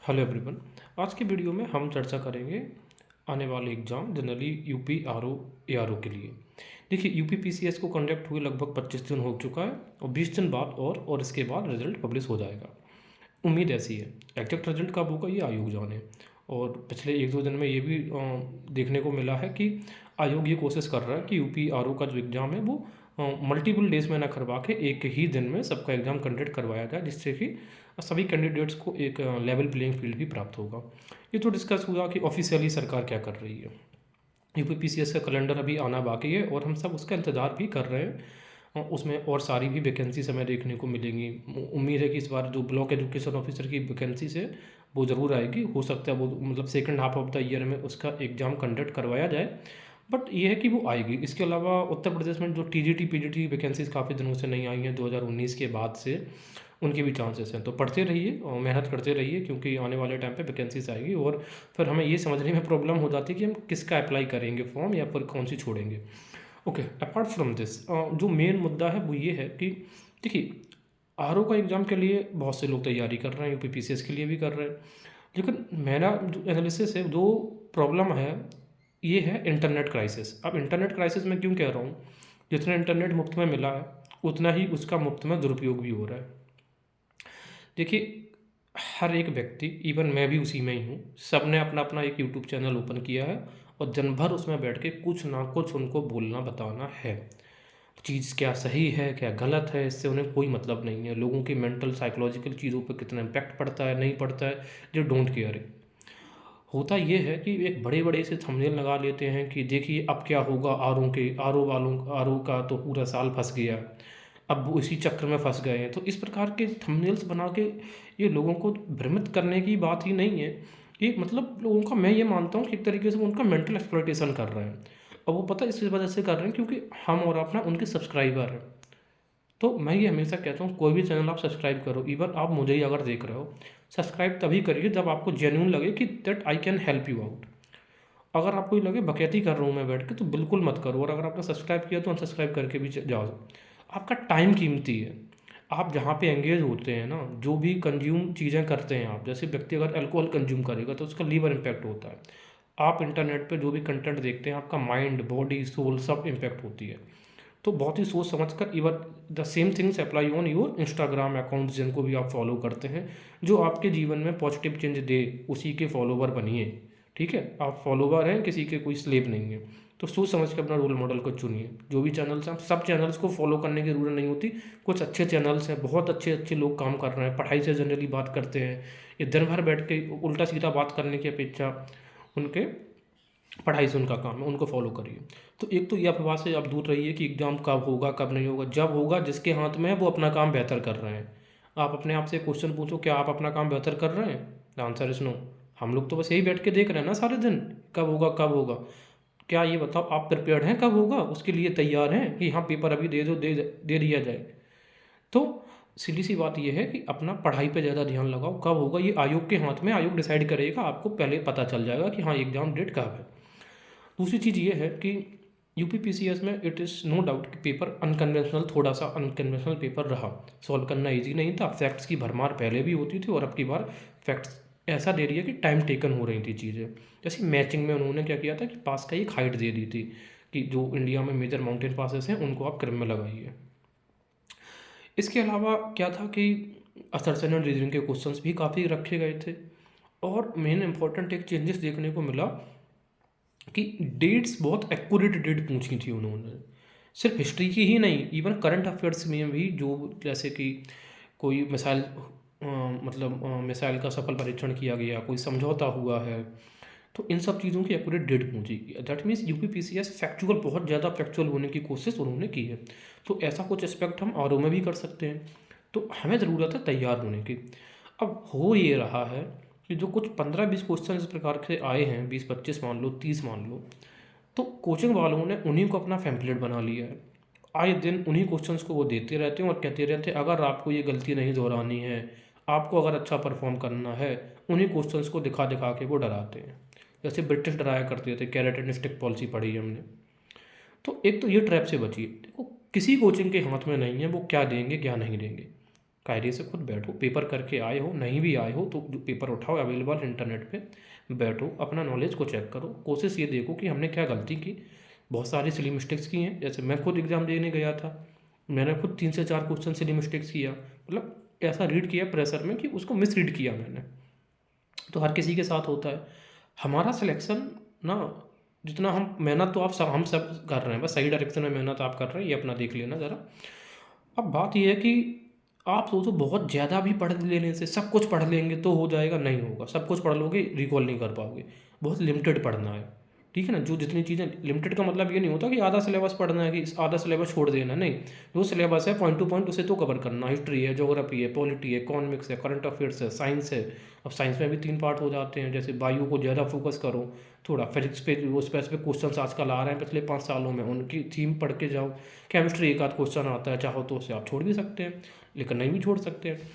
Hello everyone. आज की video में हम चर्चा करेंगे आने वाले exam generally UP RO ARO के लिए। देखिए, यूपी पीसीएस को कंडक्ट हुए लगभग 25 दिन हो चुका है और 20 दिन बाद और इसके बाद रिजल्ट पब्लिश हो जाएगा। उम्मीद ऐसी है, एग्जैक्ट रिजल्ट कब होगा ये आयोग जाने। और पिछले एक दो दिन में ये भी देखने को मिला है कि आयोग ये कोशिश कर रहा है कि यूपी आरओ का जो एग्ज़ाम है वो मल्टीपल डेज में ना करवा के एक ही दिन में सबका एग्ज़ाम कंडक्ट करवाया जाए, जिससे कि सभी कैंडिडेट्स को एक लेवल प्लेइंग फील्ड भी प्राप्त होगा। ये तो डिस्कस हुआ कि ऑफिशियली सरकार क्या कर रही है। यूपी पीसीएस का कैलेंडर अभी आना बाकी है और हम सब उसका इंतज़ार भी कर रहे हैं। उसमें और सारी भी वैकेंसीज हमें देखने को मिलेंगी। उम्मीद है कि इस बार जो ब्लॉक एजुकेशन ऑफिसर की वैकेंसीज है वो ज़रूर आएगी। हो सकता है वो मतलब second half of the year में उसका एग्ज़ाम कंडक्ट करवाया जाए, बट ये है कि वो आएगी। इसके अलावा उत्तर प्रदेश में जो टीजीटी पीजीटी वैकेंसीज काफ़ी दिनों से नहीं आई हैं 2019 के बाद से, उनके भी चांसेस हैं। तो पढ़ते रहिए और मेहनत करते रहिए, क्योंकि आने वाले टाइम पे वैकेंसीज आएगी और फिर हमें ये समझने में प्रॉब्लम हो जाती है कि हम किसका अप्लाई करेंगे फॉर्म या फिर कौन सी छोड़ेंगे। ओके, अपार्ट फ्रॉम दिस जो मेन मुद्दा है वो ये है कि देखिए, आरओ का एग्ज़ाम के लिए बहुत से लोग तैयारी कर रहे हैं, यूपी पीसीएस के लिए भी कर रहे हैं। लेकिन मेरा जो एनालिसिस है, जो प्रॉब्लम है ये है इंटरनेट क्राइसिस। अब इंटरनेट क्राइसिस मैं क्यों कह रहा हूँ, जितना इंटरनेट मुफ्त में मिला है उतना ही उसका मुफ्त में दुरुपयोग भी हो रहा है। देखिए, हर एक व्यक्ति, इवन मैं भी उसी में ही हूँ, सब ने अपना अपना एक यूट्यूब चैनल ओपन किया है और दिन भर उसमें बैठ के कुछ ना कुछ उनको बोलना बताना है। चीज़ क्या सही है क्या गलत है इससे उन्हें कोई मतलब नहीं है। लोगों की मेंटल साइकोलॉजिकल चीज़ों पर कितना इम्पैक्ट पड़ता है नहीं पड़ता है, जो डोंट केयर है। होता ये है कि एक बड़े बड़े से थंबनेल लगा लेते हैं कि देखिए अब क्या होगा, आरओ वालों आरओ का तो पूरा साल फंस गया, अब वो इसी चक्कर में फंस गए हैं। तो इस प्रकार के थंबनेल्स बना के ये लोगों को भ्रमित करने की बात ही नहीं है। ये मतलब लोगों का, मैं ये मानता हूँ कि एक तरीके से वो उनका मेंटल एक्सप्लॉयटेशन कर रहे हैं। और वो पता है इस वजह से कर रहे हैं क्योंकि हम और आप ना उनके सब्सक्राइबर हैं। तो मैं ये हमेशा कहता हूँ, कोई भी चैनल आप सब्सक्राइब करो, इवन आप मुझे ही अगर देख रहे हो, सब्सक्राइब तभी करिए जब आपको जेन्यून लगे कि that I can help you out. अगर आपको ये लगे बकैती कर रहा हूँ मैं बैठ के, तो बिल्कुल मत करो। और अगर आपने सब्सक्राइब किया तो अनसब्सक्राइब करके भी जाओ। आपका टाइम कीमती है। आप जहाँ पे एंगेज होते हैं ना, जो भी कंज्यूम चीज़ें करते हैं आप, जैसे व्यक्ति अगर अल्कोहल कंज्यूम करेगा तो उसका लीवर इम्पैक्ट होता है। आप इंटरनेट पे जो भी कंटेंट देखते हैं, आपका माइंड बॉडी सोल सब इम्पैक्ट होती है। तो बहुत ही सोच समझ कर, even the same things apply on your Instagram accounts जिनको भी आप फॉलो करते हैं, जो आपके जीवन में पॉजिटिव चेंज दे, उसी के फॉलोवर बनिए। ठीक है, आप फॉलोवर हैं, किसी के कोई स्लेव नहीं है। तो सोच समझ के अपना रोल मॉडल को चुनिए। जो भी चैनल्स हैं, सब चैनल्स को फॉलो करने की ज़रूरत नहीं होती। कुछ अच्छे चैनल्स हैं, बहुत अच्छे अच्छे लोग काम कर रहे हैं, पढ़ाई से जनरली बात करते हैं। ये दिन भर बैठ के उल्टा सीधा बात करने की अपेक्षा उनके पढ़ाई से उनका काम है, उनको फॉलो करिए। तो एक तो ये अफवाह से आप दूर रहिए कि एग्ज़ाम कब होगा कब नहीं होगा। जब होगा जिसके हाथ में है वो अपना काम बेहतर कर रहे हैं। आप अपने आप से क्वेश्चन पूछो, क्या आप अपना काम बेहतर कर रहे हैं? The answer is no. हम लोग तो बस यही बैठ के देख रहे हैं ना सारे दिन, कब होगा कब होगा। क्या ये बताओ, आप प्रिपेयर्ड हैं कब होगा, उसके लिए तैयार हैं कि हाँ पेपर अभी दे दो, दे दिया जाए? तो सीधी सी बात ये है कि अपना पढ़ाई पे ज़्यादा ध्यान लगाओ। कब होगा ये आयोग के हाथ में, आयोग डिसाइड करेगा, आपको पहले पता चल जाएगा कि हाँ एग्ज़ाम डेट कब है। दूसरी चीज़ ये है कि यूपी पीसीएस में इट इज़ नो डाउट कि पेपर अनकन्वेंशनल, थोड़ा सा अनकन्वेंशनल पेपर रहा। सॉल्व करना इजी नहीं था, फैक्ट्स की भरमार पहले भी होती थी और अब की बार फैक्ट्स ऐसा दे रही है कि टाइम टेकन हो रही थी चीज़ें। जैसे मैचिंग में उन्होंने क्या किया था कि पास का एक हाइट दे दी थी कि जो इंडिया में मेजर माउंटेन पासेस हैं उनको आप क्रम में लगाइए। इसके अलावा क्या था कि असर्शन एंड रीजनिंग के क्वेश्चंस भी काफ़ी रखे गए थे। और मेन इंपॉर्टेंट एक चेंजेस देखने को मिला कि डेट्स, बहुत एक्यूरेट डेट पूछी थी उन्होंने। सिर्फ हिस्ट्री की ही नहीं, इवन करंट अफेयर्स में भी, जो जैसे कि कोई मिसाइल मतलब मिसाइल का सफल परीक्षण किया गया, कोई समझौता हुआ है, तो इन सब चीज़ों की एक्यूरेट डेट पूछी। That means UP PCS factual, बहुत ज़्यादा फैक्चुअल होने की कोशिश उन्होंने की है। तो ऐसा कुछ एक्सपेक्ट हम आरओ में भी कर सकते हैं। तो हमें ज़रूरत है तैयार होने की। अब हो ये रहा है कि जो कुछ 15-20 क्वेश्चन इस प्रकार से आए हैं, 20-25 मान लो, 30 मान लो, तो कोचिंग वालों ने उन्हीं को अपना पैम्पलेट बना लिया है। आए दिन उन्हीं क्वेश्चंस को वो देते रहते हैं और कहते रहते हैं अगर आपको ये गलती नहीं दोहरानी है, आपको अगर अच्छा परफॉर्म करना है, उन्हीं क्वेश्चंस को दिखा दिखा के वो डराते हैं। जैसे ब्रिटिश डराया करते थे, कैरेट एंड स्टिक पॉलिसी पढ़ी है हमने। तो एक तो ये ट्रैप से बचिए। देखो, किसी कोचिंग के हाथ में नहीं है वो क्या देंगे क्या नहीं देंगे। कायदे से खुद बैठो, पेपर करके आए हो, नहीं भी आए हो तो जो पेपर उठाओ, अवेलेबल इंटरनेट पे बैठो, अपना नॉलेज को चेक करो, कोशिश ये देखो कि हमने क्या गलती की। बहुत सारी सिली मिस्टेक्स की हैं, जैसे मैं खुद एग्ज़ाम देने गया था, मैंने खुद 3 से 4 क्वेश्चन सिली मिस्टेक्स किया, मतलब ऐसा रीड किया प्रेशर में कि उसको मिस रीड किया मैंने। तो हर किसी के साथ होता है। हमारा सिलेक्शन ना, जितना हम मेहनत तो हम सब कर रहे हैं, बस सही डायरेक्शन में मेहनत आप कर रहे हैं, ये अपना देख लेना ज़रा। अब बात ये है कि आप सोचो बहुत ज़्यादा भी पढ़ लेने से सब कुछ पढ़ लेंगे तो हो जाएगा, नहीं होगा। सब कुछ पढ़ लोगे रिकॉल नहीं कर पाओगे, बहुत लिमिटेड पढ़ना है, ठीक है ना। जो जितनी चीज़ें लिमिटेड का मतलब ये नहीं होता कि आधा सिलेबस पढ़ना है, कि आधा सिलेबस छोड़ देना, नहीं। जो सिलेबस है पॉइंट टू पॉइंट उसे तो कवर करना। हिस्ट्री है, ज्योग्राफी है, पॉलिटी है, इकोनॉमिक्स है, करंट अफेयर्स है, साइंस है। अब साइंस में भी 3 पार्ट हो जाते हैं, जैसे बायो को ज़्यादा फोकस करो, थोड़ा फिजिक्स पे वो स्पेसिफिक क्वेश्चन आजकल आ रहे हैं पिछले 5 सालों में, उनकी थीम पढ़ के जाओ। केमिस्ट्री एक आध क्वेश्चन आता है, चाहो तो उसे आप छोड़ भी सकते हैं, लेकिन नहीं भी छोड़ सकते हैं।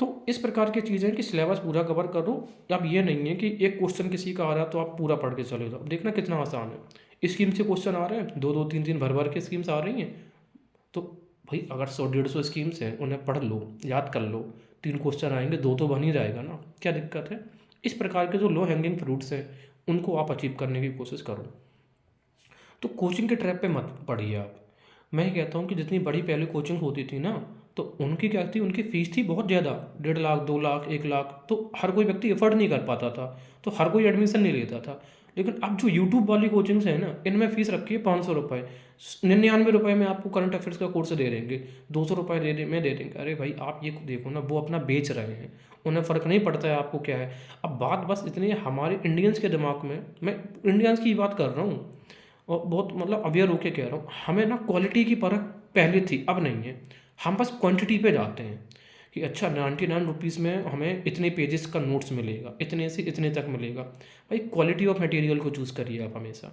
तो इस प्रकार की चीज़ें कि सिलेबस पूरा कवर करो। अब ये नहीं है कि एक क्वेश्चन किसी का आ रहा है तो आप पूरा पढ़ के चले जाओ। देखना कितना आसान है, स्कीम से क्वेश्चन आ रहे हैं, 2-2 3-3 भर के स्कीम्स आ रही हैं। तो भाई अगर 100-150 स्कीम्स हैं, उन्हें पढ़ लो, याद कर लो, 3 क्वेश्चन आएंगे, 2 तो बन ही जाएगा ना, क्या दिक्कत है। इस प्रकार के जो लो हैंगिंग फ्रूट्स हैं उनको आप अचीव करने की कोशिश करो। तो कोचिंग के ट्रैप पे मत पड़िए आप। मैं ये कहता हूँ कि जितनी बड़ी पहले कोचिंग होती थी ना, तो उनकी क्या थी, उनकी फ़ीस थी बहुत ज़्यादा, 1.5 लाख 2 लाख 1 लाख, तो हर कोई व्यक्ति अफोर्ड नहीं कर पाता था, तो हर कोई एडमिशन नहीं लेता था। लेकिन अब जो यूट्यूब वाली कोचिंग्स हैं ना, इनमें फ़ीस रखी है 500 रुपये, 99 रुपये में आपको करंट अफेयर्स का कोर्स दे देंगे, 200 रुपये दे देंगे। अरे भाई आप ये देखो ना, वो अपना बेच रहे हैं, उन्हें फ़र्क नहीं पड़ता है आपको क्या है। अब बात बस इतनी है, हमारे इंडियंस के दिमाग में, मैं इंडियंस की बात कर रहा हूँ और बहुत मतलब अवेयर होके कह रहा हूँ, हमें ना क्वालिटी की परख पहले थी, अब नहीं है। हम बस क्वांटिटी पे जाते हैं कि अच्छा 99 रुपीज़ में हमें इतने पेजेस का नोट्स मिलेगा, इतने से इतने तक मिलेगा। भाई क्वालिटी ऑफ मटेरियल को चूज़ करिए आप हमेशा।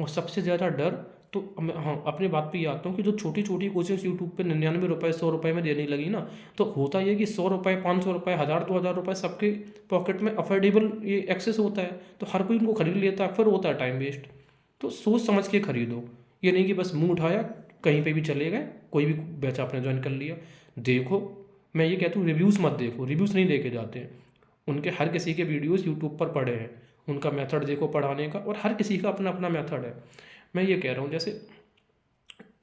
और सबसे ज़्यादा डर तो हाँ, अपनी बात पे ये आता हूँ कि जो छोटी छोटी कोचिंग्स यूट्यूब पे 99 रुपये 100 रुपये में देने लगी ना, तो होता ये कि 100 रुपये 500 रुपये 1000-2000 रुपये सबके पॉकेट में अफोर्डेबल ये एक्सेस होता है, तो हर कोई इनको खरीद लेता है, फिर होता है टाइम वेस्ट। तो सोच समझ के खरीदो, ये नहीं कि बस मुंह उठाया कहीं पे भी चले गए, कोई भी बैच आपने ज्वाइन कर लिया। देखो, मैं ये कहता हूँ रिव्यूज़ मत देखो, रिव्यूज़ नहीं देखे जाते हैं। उनके हर किसी के वीडियोस यूट्यूब पर पड़े हैं, उनका मेथड देखो पढ़ाने का, और हर किसी का अपना अपना मेथड है। मैं ये कह रहा हूँ जैसे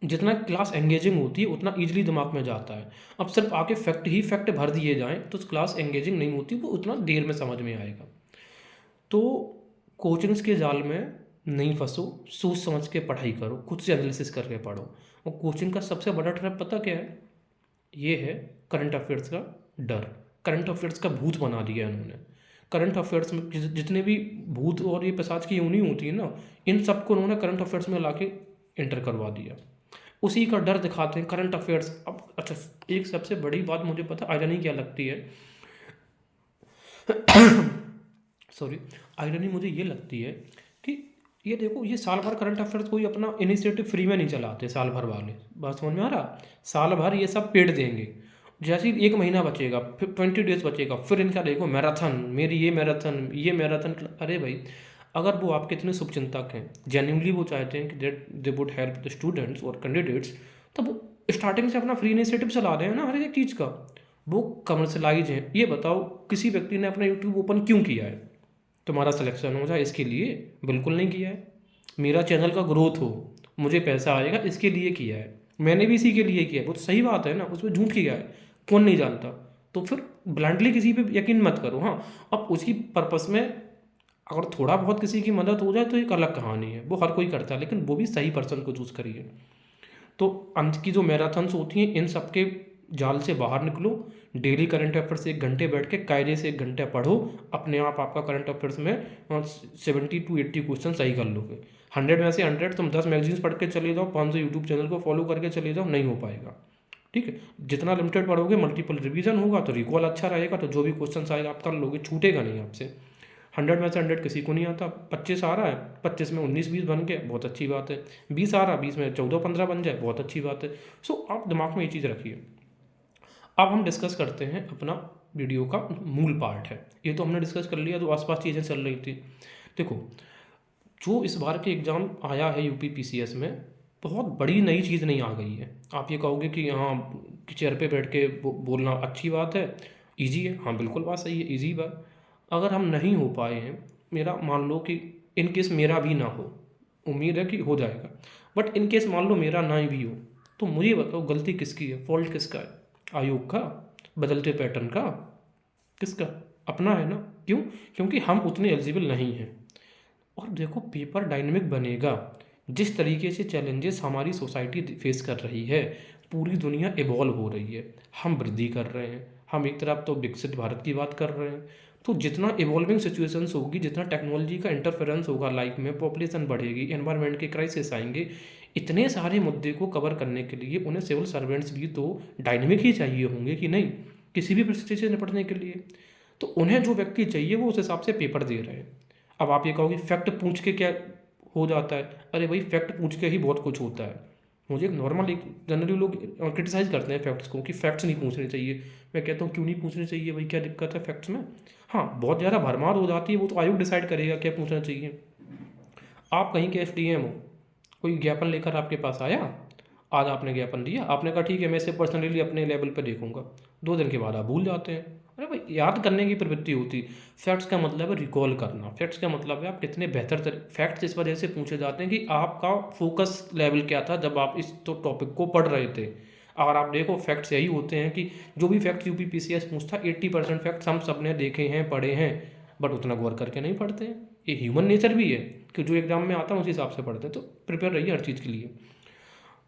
जितना क्लास एंगेजिंग होती है उतना ईजिली दिमाग में जाता है। अब सिर्फ आके फैक्ट ही फैक्ट भर दिए जाएँ तो क्लास एंगेजिंग नहीं होती, वो उतना देर में समझ में आएगा। तो कोचिंग्स के जाल में नहीं फंसो, सोच समझ के पढ़ाई करो, खुद से एनालिसिस करके पढ़ो। और कोचिंग का सबसे बड़ा ट्रैप पता क्या है, ये है करंट अफेयर्स का डर। करंट अफेयर्स का भूत बना दिया है उन्होंने। करंट अफेयर्स में जितने भी भूत और ये पिशाच की यूनी होती है ना, इन सबको उन्होंने करंट अफेयर्स में लाके एंटर करवा दिया। उसी का डर दिखाते हैं करंट अफेयर्स। अब अच्छा, एक सबसे बड़ी बात मुझे पता आयरनी क्या लगती है सॉरी, आयरनी मुझे ये लगती है कि ये देखो, ये साल भर करंट अफेयर्स कोई अपना इनिशिएटिव फ्री में नहीं चलाते साल भर वाले। बात समझ में आ रहा, साल भर ये सब पेड देंगे, जैसे ही 1 महीना बचेगा, फिर 20 डेज बचेगा, फिर इनका देखो मैराथन, मेरी ये मैराथन। अरे भाई, अगर वो आपके इतने शुभचिंतक हैं, जेन्युइनली वो चाहते हैं कि that they would help the students और कैंडिडेट्स, तो वो स्टार्टिंग से अपना फ्री इनिशिएटिव चला रहे हैं ना हर एक चीज़ का। वो कमर्शलाइज है। ये बताओ किसी व्यक्ति ने अपना यूट्यूब ओपन क्यों किया है, तुम्हारा सिलेक्शन हो जाए इसके लिए? बिल्कुल नहीं किया है। मेरा चैनल का ग्रोथ हो, मुझे पैसा आएगा, इसके लिए किया है। मैंने भी इसी के लिए किया है। वो तो सही बात है ना, उसमें झूठ किया है, कौन नहीं जानता। तो फिर ब्लाइंडली किसी पे यकीन मत करो। हाँ, अब उसी पर्पस में अगर थोड़ा बहुत किसी की मदद हो जाए तो एक अलग कहानी है, वो हर कोई करता है, लेकिन वो भी सही पर्सन को चूज़ करिए। तो अंत की जो मैराथन्स होती हैं, इन सब के जाल से बाहर निकलो। डेली करंट अफेयर्स 1 घंटे बैठ के कायदे से 1 घंटा पढ़ो, अपने आप आपका करंट अफेयर्स में 70 to 80 क्वेश्चन सही कर लोगे। 100 में से 100 तुम 10 मैगजीन्स पढ़ के चले जाओ, 500 यूट्यूब चैनल को फॉलो करके चले जाओ, नहीं हो पाएगा। ठीक है, जितना लिमिटेड पढ़ोगे, मल्टीपल रिवीजन होगा तो रिकॉल अच्छा रहेगा, तो जो भी क्वेश्चन आएगा आप कर लोगे, छूटेगा नहीं आपसे। 100 में से 100 किसी को नहीं आता। 25 आ रहा है, 25 में 19-20 बन गए, बहुत अच्छी बात है। 20 आ रहा, 20 में 14-15 बन जाए, बहुत अच्छी बात है। सो आप दिमाग में ये चीज़ रखिए। अब हम डिस्कस करते हैं अपना वीडियो का मूल पार्ट है। ये तो हमने डिस्कस कर लिया, तो आसपास चीज़ें चल रही थी। देखो, जो इस बार के एग्ज़ाम आया है यूपी पीसीएस में, बहुत बड़ी नई चीज़ नहीं आ गई है। आप ये कहोगे कि हाँ, कि चेयर पे बैठ के बोलना अच्छी बात है, ईज़ी है। हाँ, बिल्कुल बात सही है, ईज़ी बात। अगर हम नहीं हो पाए हैं, मेरा मान लो कि इन केस मेरा भी ना हो, उम्मीद है कि हो जाएगा, बट इन केस मान लो मेरा ना भी हो, तो मुझे बताओ गलती किसकी है, फॉल्ट किसका है? आयोग का? बदलते पैटर्न का? किसका? अपना है ना। क्यों? क्योंकि हम उतने एलिजिबल नहीं हैं। और देखो पेपर डायनेमिक बनेगा, जिस तरीके से चैलेंजेस हमारी सोसाइटी फेस कर रही है, पूरी दुनिया इवॉल्व हो रही है, हम वृद्धि कर रहे हैं, हम एक तरफ तो विकसित भारत की बात कर रहे हैं। तो जितना इवॉल्विंग सिचुएशंस होगी, जितना टेक्नोलॉजी का इंटरफेरेंस होगा लाइफ में, पॉपुलेशन बढ़ेगी, एनवायरनमेंट के क्राइसिस आएंगे, इतने सारे मुद्दे को कवर करने के लिए उन्हें सिविल सर्वेंट्स भी तो डायनेमिक ही चाहिए होंगे कि नहीं, किसी भी परिस्थिति से निपटने के लिए। तो उन्हें जो व्यक्ति चाहिए वो उस हिसाब से पेपर दे रहे हैं। अब आप ये कहोगे फैक्ट पूछ के क्या हो जाता है? अरे भाई, फैक्ट पूछ के ही बहुत कुछ होता है। मुझे एक नॉर्मल, एक जनरली लोग क्रिटिसाइज़ करते हैं फैक्ट्स को कि फैक्ट्स नहीं पूछने चाहिए। मैं कहता हूँ क्यों नहीं पूछने चाहिए भाई, क्या दिक्कत है फैक्ट्स में? हाँ, बहुत ज़्यादा भरमार हो जाती है, वो तो आयोग डिसाइड करेगा क्या पूछना चाहिए। आप कहीं के एसडीएम हो, कोई ज्ञापन लेकर आपके पास आया, आज आपने ज्ञापन दिया, आपने कहा ठीक है मैं इसे पर्सनली अपने लेवल पे देखूंगा, 2 दिन के बाद आप भूल जाते हैं। अरे भाई, याद करने की प्रवृत्ति होती। फैक्ट्स का मतलब है रिकॉल करना, फैक्ट्स का मतलब है आप कितने बेहतर फैक्ट्स इस वजह से पूछे जाते हैं कि आपका फोकस लेवल क्या था जब आप इस तो टॉपिक को पढ़ रहे थे। अगर आप देखो फैक्ट्स यही होते हैं कि जो भी फैक्ट्स यूपी पीसीएस पूछता, 80% फैक्ट्स हम सब ने देखे हैं, पढ़े हैं, बट उतना गौर करके नहीं पढ़ते हैं। ये ह्यूमन नेचर भी है कि जो एग्जाम में आता है उसी हिसाब से पढ़ते हैं। तो प्रिपेयर रहिए हर चीज़ के लिए।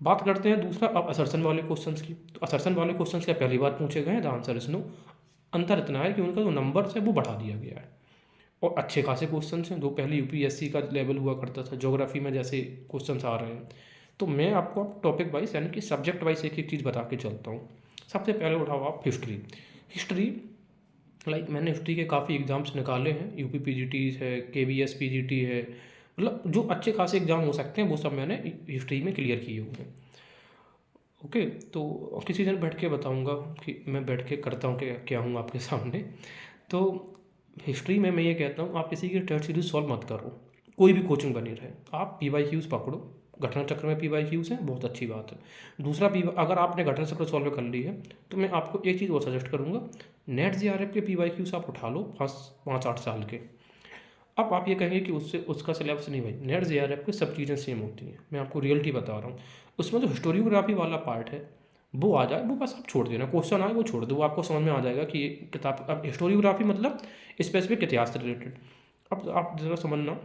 बात करते हैं दूसरा अब असर्शन वाले क्वेश्चंस की। तो असर्शन वाले क्वेश्चंस क्या पहली बार पूछे गए हैं? The answer is no. अंतर इतना है कि उनका जो नंबर्स है वो बढ़ा दिया गया है और अच्छे खासे क्वेश्चंस हैं। जो पहले यूपीएससी का लेवल हुआ करता था, ज्योग्राफी में जैसे क्वेश्चंस आ रहे हैं, तो मैं आपको टॉपिक वाइज यानी कि सब्जेक्ट वाइज एक एक चीज़ बता के चलता हूँ। सबसे पहले उठाओ आप हिस्ट्री। हिस्ट्री लाइक मैंने हिस्ट्री के काफ़ी एग्ज़ाम्स निकाले हैं, यूपी पीजीटी है, केवीएस पीजीटी है, मतलब जो अच्छे खासे एग्ज़ाम हो सकते हैं वो सब मैंने हिस्ट्री में क्लियर किए हुए हैं। ओके, तो किसी दिन बैठ के बताऊंगा कि मैं बैठ के करता हूँ क्या हूँ आपके सामने। तो हिस्ट्री में मैं ये कहता हूँ, आप किसी की टेस्ट सीरीज सॉल्व मत करो, कोई भी कोचिंग बनी रहे, आप पीवाईक्यूज़ पकड़ो। घटना चक्र में पीवाईक्यूज़ हैं, बहुत अच्छी बात है। दूसरा अगर आपने घटना चक्र सॉल्व कर ली है तो मैं आपको एक चीज़ और सजेस्ट करूँगा, नेट जीआरएफ के पीवाईक्यूज़ आप उठा लो, 5-8 साल के। अब आप ये कहेंगे कि उससे उसका सिलेबस नहीं भाई, नेट जेआरएफ की सब चीज़ें सेम होती हैं, मैं आपको रियलिटी बता रहा हूँ। उसमें जो हिस्टोरियोग्राफी वाला पार्ट है वो आ जाए, वो बस आप छोड़ देना, क्वेश्चन आए वो छोड़ दो, वो आपको समझ में आ जाएगा कि ये किताब। अब हिस्टोरियोग्राफी मतलब स्पेसिफिक इतिहास से रिलेटेड। अब आप ज़रा समझना,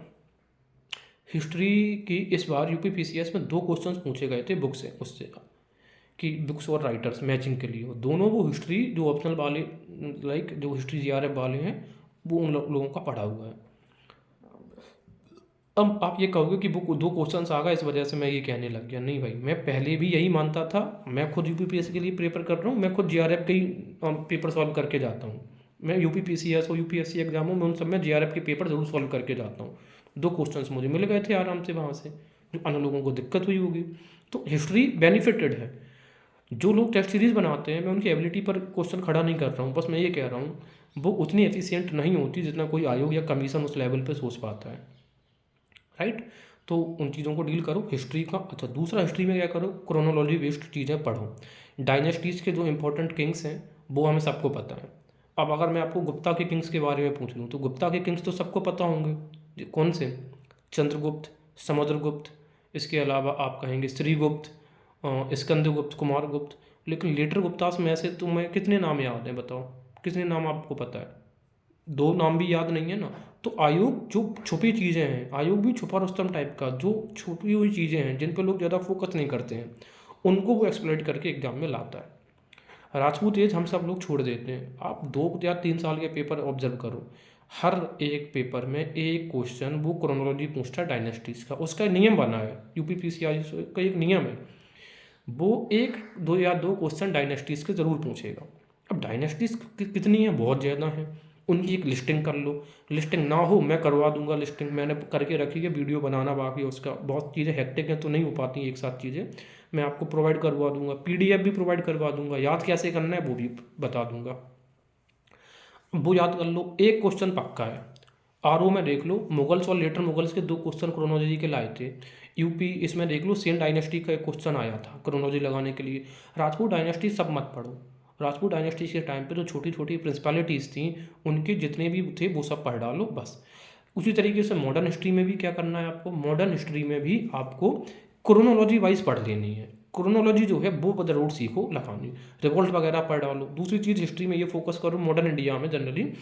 हिस्ट्री की इस बार यूपी पीसीएस में 2 क्वेश्चंस पूछे गए थे बुक से, उससे कि बुक्स और राइटर्स मैचिंग के लिए हो, दोनों वो हिस्ट्री जो ऑप्शनल वाले, लाइक जो हिस्ट्री जीआरएफ वाले हैं वो उन लोगों का पढ़ा हुआ है। अब आप ये कहोगे कि वो 2 क्वेश्चंस आ गए इस वजह से मैं ये कहने लग गया। नहीं भाई, मैं पहले भी यही मानता था, मैं खुद यूपीपीएससी के लिए प्रेपर कर रहा हूँ, मैं खुद जीआरएफ के ही पेपर सॉल्व करके जाता हूँ। मैं यूपीपीसीएस और यूपीएससी एग्जाम हूँ, मैं उन सब में जीआरएफ के पेपर जरूर सॉल्व करके जाता हूँ। 2 क्वेश्चंस मुझे मिल गए थे आराम से वहाँ से, जो अन्य लोगों को दिक्कत हुई होगी। तो हिस्ट्री बेनिफिटेड है। जो लोग टेस्ट सीरीज़ बनाते हैं, मैं उनकी एबिलिटी पर क्वेश्चन खड़ा नहीं कर रहा हूँ, बस मैं ये कह रहा हूँ वो उतनी एफिशिएंट नहीं होती जितना कोई आयोग या कमीशन उस लेवल पे सोच पाता है, राइट। तो उन चीज़ों को डील करो हिस्ट्री का। अच्छा, दूसरा हिस्ट्री में क्या करो, क्रोनोलॉजी बेस्ड चीज़ें पढ़ो। डायनेस्टीज़ के जो इंपॉर्टेंट किंग्स हैं वो हमें सबको पता है। अब अगर मैं आपको गुप्ता के किंग्स के बारे में पूछ लूँ तो गुप्ता के किंग्स तो सबको पता होंगे। कौन से? चंद्रगुप्त, समुद्रगुप्त, इसके अलावा आप कहेंगे श्रीगुप्त, स्कंदगुप्त, कुमारगुप्त। लेकिन लेटर गुप्तास में से तुम्हें कितने नाम याद हैं बताओ, कितने नाम आपको पता है? 2 नाम भी याद नहीं है ना। तो आयोग जो छुपी चीज़ें हैं, आयोग भी छुपा रुस्तम टाइप का, जो छुपी हुई चीज़ें हैं जिन पर लोग ज़्यादा फोकस नहीं करते हैं, उनको वो एक्सप्लोइट करके एग्जाम में लाता है। राजपूत एज हम सब लोग छोड़ देते हैं। आप 2 या 3 साल के पेपर ऑब्जर्व करो, हर एक पेपर में एक क्वेश्चन वो क्रोनोलॉजी पूछता है डायनेस्टीज़ का, उसका नियम बना है, यूपीपीसीआई का एक नियम है, वो 1-2 क्वेश्चन डायनेस्टीज़ के ज़रूर पूछेगा। अब डायनेस्टीज़ कितनी है? बहुत ज़्यादा है। उनकी एक लिस्टिंग कर लो, लिस्टिंग ना हो मैं करवा दूंगा, लिस्टिंग मैंने करके रखी है, वीडियो बनाना बाकी है उसका, बहुत चीज़ें हेक्टिक हैं तो नहीं हो पाती एक साथ चीज़ें, मैं आपको प्रोवाइड करवा दूंगा, पीडीएफ भी प्रोवाइड करवा दूंगा, याद कैसे करना है वो भी बता दूंगा। वो याद कर लो, एक क्वेश्चन पक्का है, आरओ में देख लो मुगल्स और लेटर मुगल्स के 2 क्वेश्चन क्रोनोलॉजी के लाए थे। यूपी इसमें देख लो सेन डायनेस्टी का एक क्वेश्चन आया था क्रोनोलॉजी लगाने के लिए। राजपूत डायनेस्टी सब मत पढ़ो, राजपूत डायनेस्टी के टाइम पे जो छोटी छोटी प्रिंसिपैलिटीज़ थी उनके जितने भी थे वो सब पढ़ डालो बस। उसी तरीके से मॉडर्न हिस्ट्री में भी क्या करना है आपको, मॉडर्न हिस्ट्री में भी आपको क्रोनोलॉजी वाइज पढ़ लेनी है। क्रोनोलॉजी जो है वो ज़रूर सीखो लगानी, रिवोल्ट वगैरह पढ़ डालो। दूसरी चीज़ हिस्ट्री में ये फोकस करो मॉडर्न इंडिया में जनरली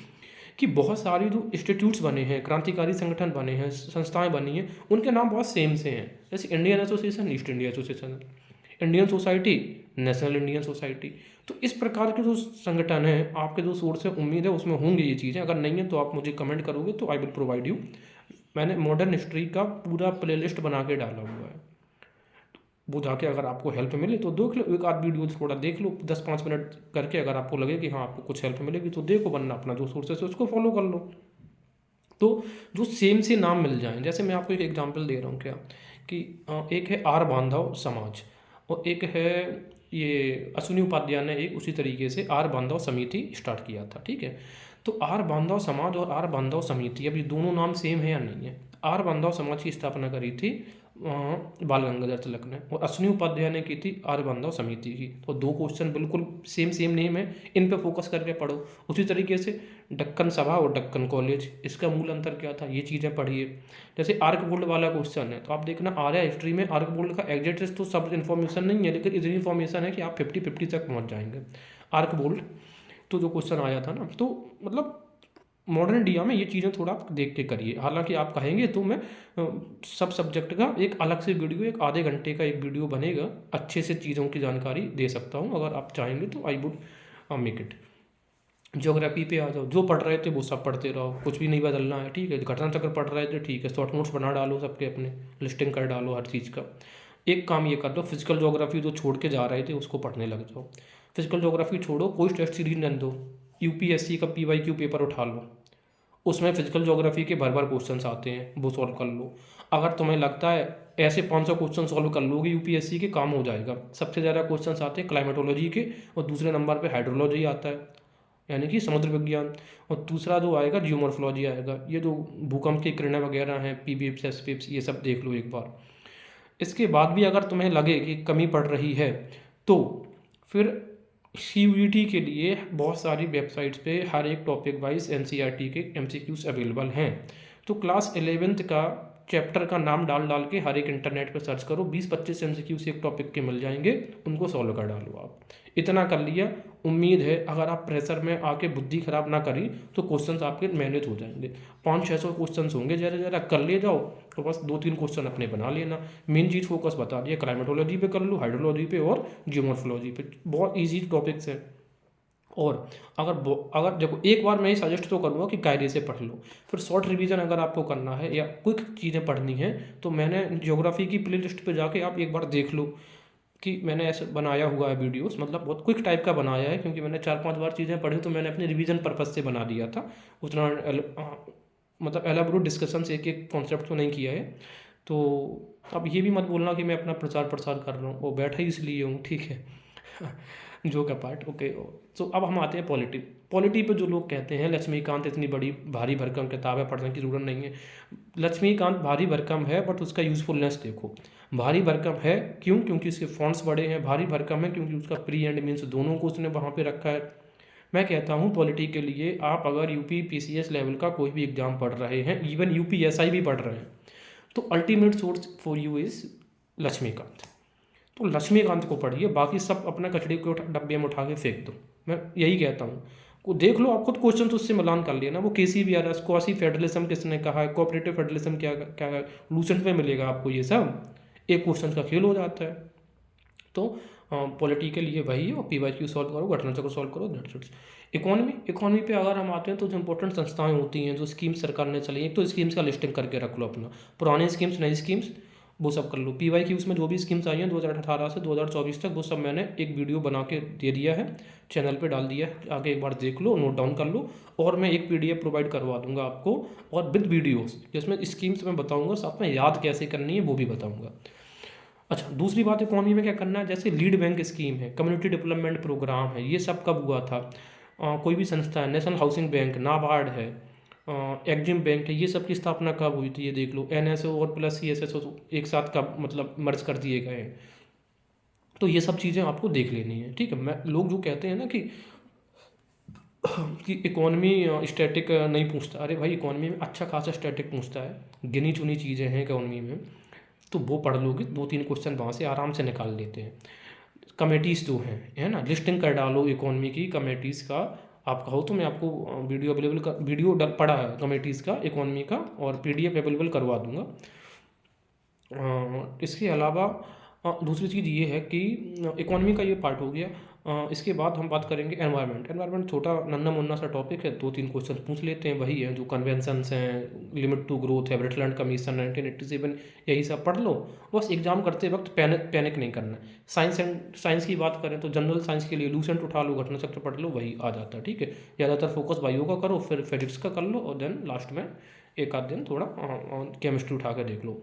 कि बहुत सारी जो इंस्टीट्यूट्स बने हैं, क्रांतिकारी संगठन बने हैं, संस्थाएं बनी हैं, उनके नाम बहुत सेम से हैं। जैसे Indian association, east India association, Indian society, national Indian society. तो इस प्रकार के जो संगठन हैं, आपके जो सोर्स है, उम्मीद है उसमें होंगी ये चीज़ें। अगर नहीं है तो आप मुझे कमेंट करोगे तो आई विल प्रोवाइड यू। मैंने मॉडर्न हिस्ट्री का पूरा प्लेलिस्ट बना के डाला हुआ है, वो जाके अगर आपको हेल्प मिले तो देख लो, एक आध वीडियो थोड़ा देख लो 10-5 मिनट करके। अगर आपको लगे कि हाँ आपको कुछ हेल्प मिलेगी तो देखो, वरना अपना जो सोर्सेस है उसको फॉलो कर लो। तो जो सेम से नाम मिल जाएं, जैसे मैं आपको एक एग्जांपल दे रहा हूँ क्या कि एक है आर बांधव समाज और एक है ये अश्विनी उपाध्याय ने एक उसी तरीके से आर बांधव समिति स्टार्ट किया था, ठीक है। तो आर बांधव समाज और आर बांधव समिति, अब ये दोनों नाम सेम है या नहीं है। आर बांधव समाज की स्थापना करी थी बाल गंगाधर तिलक ने, और अश्विनी उपाध्याय ने की थी आर्य बांधव समिति की। तो 2 क्वेश्चन बिल्कुल सेम सेम नेम है, इन पे फोकस करके पढ़ो। उसी तरीके से दक्कन सभा और दक्कन कॉलेज, इसका मूल अंतर क्या था, ये चीज़ें पढ़िए। जैसे आर्क बोल्ड वाला क्वेश्चन है तो आप देखना आर्या हिस्ट्री में आर्क बोल्ड का एग्जैक्ट तो सब इन्फॉर्मेशन नहीं है, लेकिन इतनी इन्फॉर्मेशन है कि आप 50-50 तक पहुँच जाएंगे। आर्क बोल्ड तो जो क्वेश्चन आया था ना, तो मतलब मॉडर्न इंडिया में ये चीज़ें थोड़ा आप देख के करिए। हालांकि आप कहेंगे तो मैं सब सब्जेक्ट का एक अलग से वीडियो, एक आधे घंटे का एक वीडियो बनेगा, अच्छे से चीज़ों की जानकारी दे सकता हूँ। अगर आप चाहेंगे तो I would make it. Geography पे आ जाओ, जो पढ़ रहे थे वो सब पढ़ते रहो, कुछ भी नहीं बदलना है, ठीक है। घटना चक्र पढ़ रहे थे, ठीक है, शॉर्ट नोट्स बना डालो सबके अपने, लिस्टिंग कर डालो हर चीज़ का। एक काम ये कर दो, फिजिकल ज्योग्राफी जो छोड़ के जा रहे थे उसको पढ़ने लग जाओ। फिजिकल ज्योग्राफी छोड़ो, कोई टेस्ट सीरीज न दो, यूपीएससी का PYQ पेपर उठा लो, उसमें फिजिकल ज्योग्राफी के भर भर क्वेश्चंस आते हैं, वो सॉल्व कर लो। अगर तुम्हें लगता है ऐसे 500 क्वेश्चन सॉल्व कर लोगे यूपीएससी के, काम हो जाएगा। सबसे ज़्यादा क्वेश्चंस आते हैं क्लाइमेटोलॉजी के, और दूसरे नंबर पे हाइड्रोलॉजी आता है, यानी कि समुद्र विज्ञान, और दूसरा जो आएगा जियोमॉर्फोलॉजी आएगा। ये जो भूकंप की किरणें वगैरह हैं, PBIPS, SPIPS, ये सब देख लो एक बार। इसके बाद भी अगर तुम्हें लगे कि कमी पड़ रही है तो फिर CUET के लिए बहुत सारी वेबसाइट्स पे हर एक टॉपिक वाइज NCERT के MCQs अवेलेबल हैं। तो क्लास 11th का चैप्टर का नाम डाल डाल के हर एक इंटरनेट पे सर्च करो, 20-25 MCQs एक टॉपिक के मिल जाएंगे, उनको सॉल्व कर डालो आप। इतना कर लिया, उम्मीद है अगर आप प्रेशर में आके बुद्धि खराब ना करी तो क्वेश्चंस आपके मैनेज हो जाएंगे। 500-600 क्वेश्चन होंगे, ज़रा ज़रा कर ले जाओ, तो बस 2-3 क्वेश्चन अपने बना लेना। मेन चीज़ फोकस बता दिया, क्लाइमेटोलॉजी पे कर लो, हाइड्रोलॉजी पे और जियोमॉर्फोलॉजी पे, बहुत ईजी टॉपिक्स हैं। और अगर देखो, एक बार मैं ये सजेस्ट तो करूँगा कि कायदे से पढ़ लो। फिर शॉर्ट रिवीजन अगर आपको करना है या क्विक चीज़ें पढ़नी है तो मैंने ज्योग्राफी की प्लेलिस्ट पे जाके आप एक बार देख लो कि मैंने ऐसे बनाया हुआ है वीडियोस, मतलब बहुत क्विक टाइप का बनाया है, क्योंकि मैंने 4-5 बार चीज़ें पढ़ी तो मैंने अपने रिवीजन पर्पज़ से बना दिया था। उतना मतलब एलाबोरेट डिस्कशन से एक एक कॉन्सेप्ट तो नहीं किया है। तो अब ये भी मत बोलना कि मैं अपना प्रचार प्रसार कर रहा हूँ, वो बैठा ही इसलिए हूँ, ठीक है। जो का पार्ट ओके। तो अब हम आते हैं पॉलिटी। पॉलिटी पे जो लोग कहते हैं लक्ष्मीकांत इतनी बड़ी भारी भरकम किताब है, पढ़ने की ज़रूरत नहीं है। लक्ष्मीकांत भारी भरकम है, बट उसका यूज़फुलनेस देखो। भारी भरकम है क्यों? क्योंकि इसके फॉन्ट्स बड़े हैं। भारी भरकम है क्योंकि उसका प्री एंड मीन्स दोनों को उसने वहाँ पे रखा है। मैं कहता हूँ पॉलिटी के लिए आप अगर UPPCS लेवल का कोई भी एग्जाम पढ़ रहे हैं, इवन UPSI भी पढ़ रहे हैं, तो ultimate source for you is Laxmikanth. तो लक्ष्मीकांत को पढ़िए, बाकी सब अपना कचड़े को डब्बे में उठा के फेंक दो, मैं यही कहता हूँ। को देख लो, आप खुद क्वेश्चन तो उससे मिलान कर लेना। वो KCBRS क्वासी फेडरलिज्म किसने कहा है, कोऑपरेटिव फेडरलिज्म क्या क्या है, लूसेंट में मिलेगा आपको ये सब, एक क्वेश्चन का खेल हो जाता है। तो पॉलिटी के लिए वही है, और PYQ सॉल्व करो, घटना चक्र सॉल्व करो, दैट्स इट। इकोनॉमी पे अगर हम आते हैं तो जो इंपॉर्टेंट संस्थाएं होती हैं, जो स्कीम सरकार ने चलाई, एक तो स्कीम्स का लिस्टिंग करके रख लो अपना, पुरानी स्कीम्स, नई स्कीम्स, वो सब कर लो। PYQs में जो भी स्कीम्स आई हैं 2018 से 2024 तक, वो सब मैंने एक वीडियो बना के दे दिया है, चैनल पे डाल दिया है, आगे एक बार देख लो, नोट डाउन कर लो। और मैं एक PDF प्रोवाइड करवा दूंगा आपको, और विद वीडियोस, जिसमें स्कीम्स मैं बताऊंगा, साथ में याद कैसे करनी है वो भी बताऊंगा। अच्छा, दूसरी बात इकोनॉमी में क्या करना है, जैसे लीड बैंक स्कीम है, कम्युनिटी डेवलपमेंट प्रोग्राम है, ये सब कब हुआ था? कोई भी संस्था है, नेशनल हाउसिंग बैंक, नाबार्ड है, एग्जिम बैंक है, ये सब की स्थापना कब हुई थी ये देख लो। एनएसओ और प्लस सीएसएसओ एक साथ कब मतलब मर्ज कर दिए गए हैं। तो ये सब चीज़ें आपको देख लेनी है, ठीक है। मैं लोग जो कहते हैं ना कि इकोनॉमी स्टैटिक नहीं पूछता, अरे भाई इकोनॉमी में अच्छा खासा स्टैटिक पूछता है, गिनी चुनी चीज़ें हैं इकोनॉमी में, तो वो पढ़ लोगे, 2-3 क्वेश्चन वहाँ से आराम से निकाल लेते हैं। कमेटीज़ जो हैं, है ना, लिस्टिंग कर डालो इकोनॉमी की कमेटीज़ का। आप कहो तो मैं आपको वीडियो अवेलेबल का वीडियो पड़ा है कमेटीज़ का इकोनॉमी का, और पीडीएफ अवेलेबल करवा दूंगा। इसके अलावा दूसरी चीज़ ये है कि इकोनॉमी का ये पार्ट हो गया। इसके बाद हम बात करेंगे एनवायरनमेंट। एनवायरनमेंट छोटा नन्ना मुन्ना सा टॉपिक है, 2-3 क्वेश्चन पूछ लेते हैं, वही है जो कन्वेंशंस हैं, लिमिट टू ग्रोथ है, ब्रिटलैंड कमीशन 1987, यही सब पढ़ लो। बस एग्जाम करते वक्त पैनिक नहीं करना है। साइंस की बात करें तो जनरल साइंस के लिए लूसेंट उठा लो, घटना चक्र पढ़ लो, वही आ जाता है, ठीक है। ज़्यादातर फोकस बायो का करो, फिर फिजिक्स का कर लो, और देन लास्ट में एक आध दिन थोड़ा केमिस्ट्री उठा कर देख लो।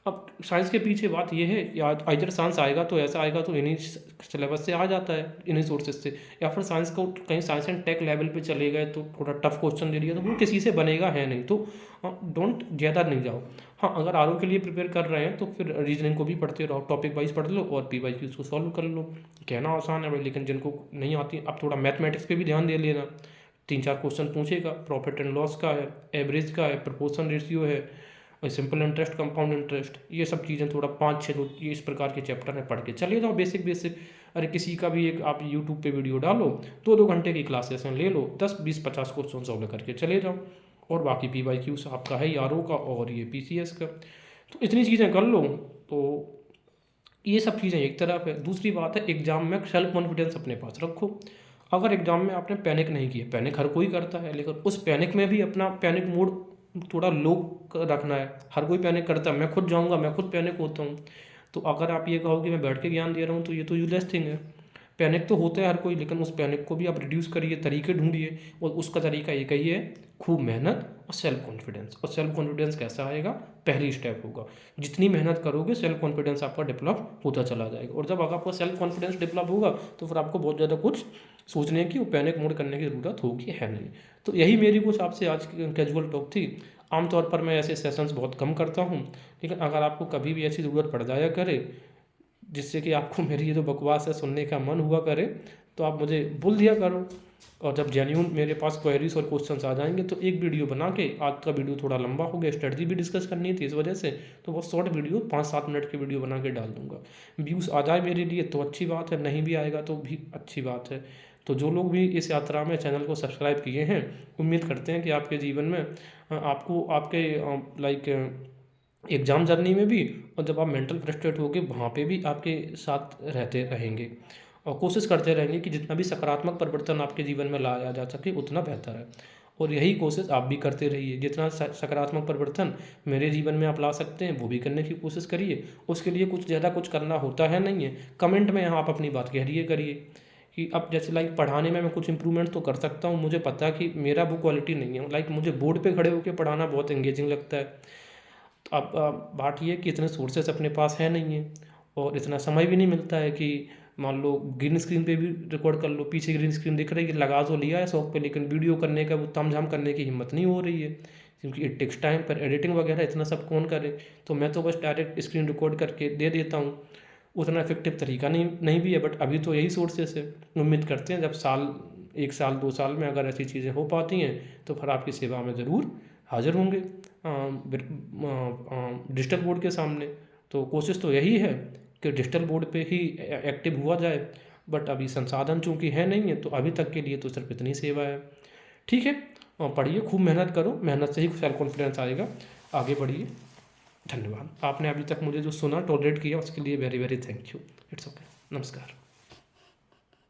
अब साइंस के पीछे बात ये है, या इधर साइंस आएगा तो ऐसा आएगा तो इन्हीं सिलेबस से आ जाता है, इन्हीं सोर्सेज से, या फिर साइंस को कहीं साइंस एंड टेक लेवल पे चले गए तो थोड़ा टफ क्वेश्चन दे दिया तो वो किसी से बनेगा है नहीं, तो डोंट ज़्यादा नहीं जाओ। हाँ, अगर आरओ के लिए प्रिपेयर कर रहे हैं तो फिर रीजनिंग को भी पढ़ते रहो, टॉपिक वाइज पढ़ लो और पी वाई क्यूज़ को सॉल्व कर लो। कहना आसान है भाई, लेकिन जिनको नहीं आती, अब थोड़ा मैथमेटिक्स पे भी ध्यान दे लेना। 3-4 क्वेश्चन पूछेगा, प्रॉफिट एंड लॉस का है, एवरेज का है, प्रपोर्शन रेशियो है, और सिंपल इंटरेस्ट, कंपाउंड इंटरेस्ट, ये सब चीज़ें थोड़ा 5-6 जो ये इस प्रकार के चैप्टर में पढ़ के चले जाओ बेसिक। अरे किसी का भी एक आप यूट्यूब पे वीडियो डालो, 2-2 घंटे की क्लासेस हैं, ले लो, 10-20-50 क्वेश्चन सॉल्व करके चले जाओ, और बाकी पी वाई क्यूज आपका है आर का और ये PCS का। तो इतनी चीज़ें कर लो, तो ये सब चीज़ें एक तरफ है। दूसरी बात है, एग्जाम में सेल्फ कॉन्फिडेंस अपने पास रखो। अगर एग्जाम में आपने पैनिक नहीं किया, पैनिक हर कोई करता है, लेकिन उस पैनिक में भी अपना पैनिक मोड थोड़ा लो रखना है। हर कोई पैनिक करता है, मैं खुद जाऊंगा, मैं खुद पैनिक होता हूँ। तो अगर आप ये कहो कि मैं बैठ के ज्ञान दे रहा हूँ तो ये तो यूजलेस थिंग है। पैनिक तो होता है हर कोई, लेकिन उस पैनिक को भी आप रिड्यूस करिए, तरीके ढूंढिए, और उसका तरीका एक ही है, खूब मेहनत और सेल्फ कॉन्फिडेंस। और सेल्फ कॉन्फिडेंस कैसा आएगा, पहली स्टेप होगा, जितनी मेहनत करोगे सेल्फ कॉन्फिडेंस आपका डेवलप होता चला जाएगा। और जब आपका सेल्फ कॉन्फिडेंस डेवलप होगा तो फिर आपको बहुत ज़्यादा कुछ सोचने की और पैनिक मोड करने की ज़रूरत होगी है नहीं। तो यही मेरी कुछ आपसे आज की कैजुअल टॉक थी। आमतौर पर मैं ऐसे सेशंस बहुत कम करता हूँ, लेकिन अगर आपको कभी भी ऐसी ज़रूरत पड़ जाया करे जिससे कि आपको मेरी ये जो बकवास है सुनने का मन हुआ करे, तो आप मुझे बोल दिया करो। और जब जेन्यून मेरे पास क्वेरीज और क्वेश्चंस आ जाएंगे तो एक वीडियो बना के, आज का वीडियो थोड़ा लंबा हो गया, स्ट्रेटजी भी डिस्कस करनी थी इस वजह से, तो वो शॉर्ट वीडियो 5-7 मिनट की वीडियो बना के डाल दूंगा। व्यूज़ आ जाए मेरे लिए तो अच्छी बात है, नहीं भी आएगा तो भी अच्छी बात है। तो जो लोग भी इस यात्रा में चैनल को सब्सक्राइब किए हैं, उम्मीद करते हैं कि आपके जीवन में आपको आपके लाइक एग्ज़ाम जर्नी में भी, और जब आप मेंटल फ्रस्ट्रेट होगे वहाँ पे भी आपके साथ रहते रहेंगे, और कोशिश करते रहेंगे कि जितना भी सकारात्मक परिवर्तन आपके जीवन में लाया जा सके उतना बेहतर है। और यही कोशिश आप भी करते रहिए, जितना सकारात्मक परिवर्तन मेरे जीवन में आप ला सकते हैं वो भी करने की कोशिश करिए। उसके लिए कुछ ज़्यादा कुछ करना होता है नहीं है, कमेंट में यहाँ आप अपनी बात कहिए करिए कि अब जैसे लाइक पढ़ाने में मैं कुछ इंप्रूवमेंट तो कर सकता हूँ, मुझे पता है कि मेरा वो क्वालिटी नहीं है, लाइक मुझे बोर्ड पे खड़े होकर पढ़ाना बहुत एंगेजिंग लगता है। तो अब बात ये है कि इतने सोर्सेस अपने पास है नहीं है, और इतना समय भी नहीं मिलता है कि मान लो ग्रीन स्क्रीन पे भी रिकॉर्ड कर लो, पीछे ग्रीन स्क्रीन दिख रही है, लगा तो लिया है शौक पे, लेकिन वीडियो करने का वो तामझाम करने की हिम्मत नहीं हो रही है, क्योंकि इट टेक्स टाइम, पर एडिटिंग वगैरह इतना सब कौन करे। तो मैं तो बस डायरेक्ट स्क्रीन रिकॉर्ड करके दे देता हूँ, उतना इफेक्टिव तरीका नहीं भी है, बट अभी तो यही सोर्सेस है। उम्मीद करते हैं जब 1 साल 2 साल में अगर ऐसी चीज़ें हो पाती हैं तो फिर आपकी सेवा में ज़रूर हाजिर होंगे डिजिटल बोर्ड के सामने। तो कोशिश तो यही है कि डिजिटल बोर्ड पे ही एक्टिव हुआ जाए, बट अभी संसाधन चूँकि है नहीं है, तो अभी तक के लिए तो सिर्फ इतनी सेवा है। ठीक है, पढ़िए, खूब मेहनत करो, मेहनत से ही सेल्फ कॉन्फिडेंस आएगा, आगे बढ़िए। धन्यवाद, आपने अभी तक मुझे जो सुना, टॉलरेट किया, उसके लिए very very thank you. It's okay, नमस्कार।